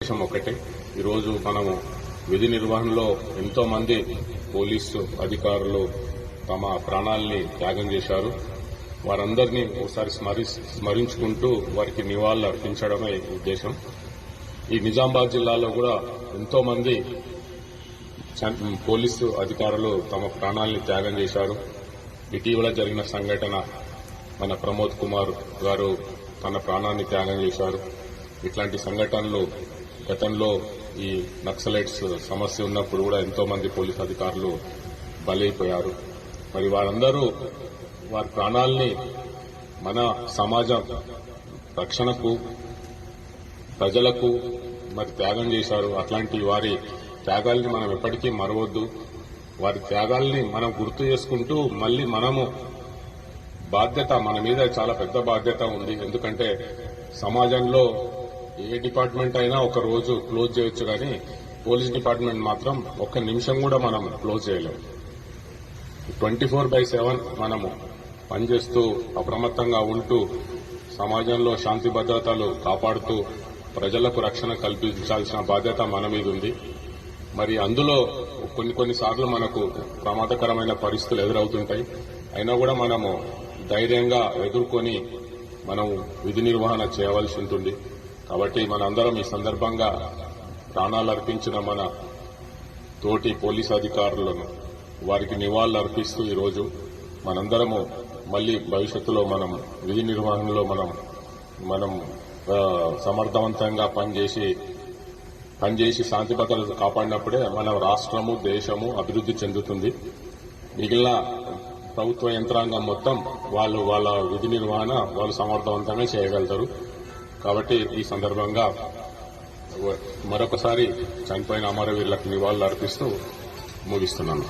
ఉద్దేశం ఒకటే. ఈరోజు మనము విధి నిర్వహణలో ఎంతో మంది పోలీసు అధికారులు తమ ప్రాణాలని త్యాగం చేశారు. వారందరినీ ఒకసారి స్మరించుకుంటూ వారికి నివాళులు అర్పించడమే ఉద్దేశం. ఈ నిజామాబాద్ జిల్లాలో కూడా ఎంతో మంది పోలీసు అధికారులు తమ ప్రాణాలని త్యాగం చేశారు. ఇటీవల జరిగిన సంఘటన మన ప్రమోద్ కుమార్ గారు తన ప్రాణాన్ని త్యాగం చేశారు. ఇట్లాంటి సంఘటనలు గతంలో ఈ నక్సలైట్స్ సమస్య ఉన్నప్పుడు కూడా ఎంతో మంది పోలీసు అధికారులు బలైపోయారు. మరి వారందరూ వారి ప్రాణాలని మన సమాజం రక్షణకు ప్రజలకు మరి త్యాగం చేశారు. అట్లాంటి వారి త్యాగాల్ని మనం ఎప్పటికీ మరవద్దు. వారి త్యాగాల్ని మనం గుర్తు చేసుకుంటూ మళ్లీ మనము బాధ్యత, మన మీద చాలా పెద్ద బాధ్యత ఉంది. ఎందుకంటే సమాజంలో ఏ డిపార్ట్మెంట్ అయినా ఒక రోజు క్లోజ్ చేయొచ్చు, కానీ పోలీస్ డిపార్ట్మెంట్ మాత్రం ఒక్క నిమిషం కూడా మనం క్లోజ్ చేయలేము. 24/7 మనము పనిచేస్తూ అప్రమత్తంగా ఉంటూ సమాజంలో శాంతి భద్రతలు కాపాడుతూ ప్రజలకు రక్షణ కల్పించాల్సిన బాధ్యత మన మీద ఉంది. మరి అందులో కొన్నిసార్లు మనకు ప్రమాదకరమైన పరిస్థితులు ఎదురవుతుంటాయి. అయినా కూడా మనము ధైర్యంగా ఎదుర్కొని మనం విధి నిర్వహణ చేయవలసి ఉంటుంది. కాబట్టి మనందరం ఈ సందర్భంగా ప్రాణాలు అర్పించిన మన తోటి పోలీసు అధికారులను వారికి నివాళులు అర్పిస్తూ ఈరోజు మనందరము మళ్లీ భవిష్యత్తులో మనం విధి నిర్వహణలో మనం సమర్థవంతంగా పనిచేసి శాంతి భద్రతలు కాపాడినప్పుడే మన రాష్ట్రము దేశము అభివృద్ధి చెందుతుంది. మిగిలిన ప్రభుత్వ యంత్రాంగం మొత్తం వాళ్ళ విధి నిర్వహణ వాళ్ళు సమర్థవంతంగా చేయగలుగుతారు. కాబట్టి ఈ సందర్భంగా మరొకసారి చనిపోయిన అమరవీరులకు నివాళులు అర్పిస్తూ ముగిస్తున్నాను.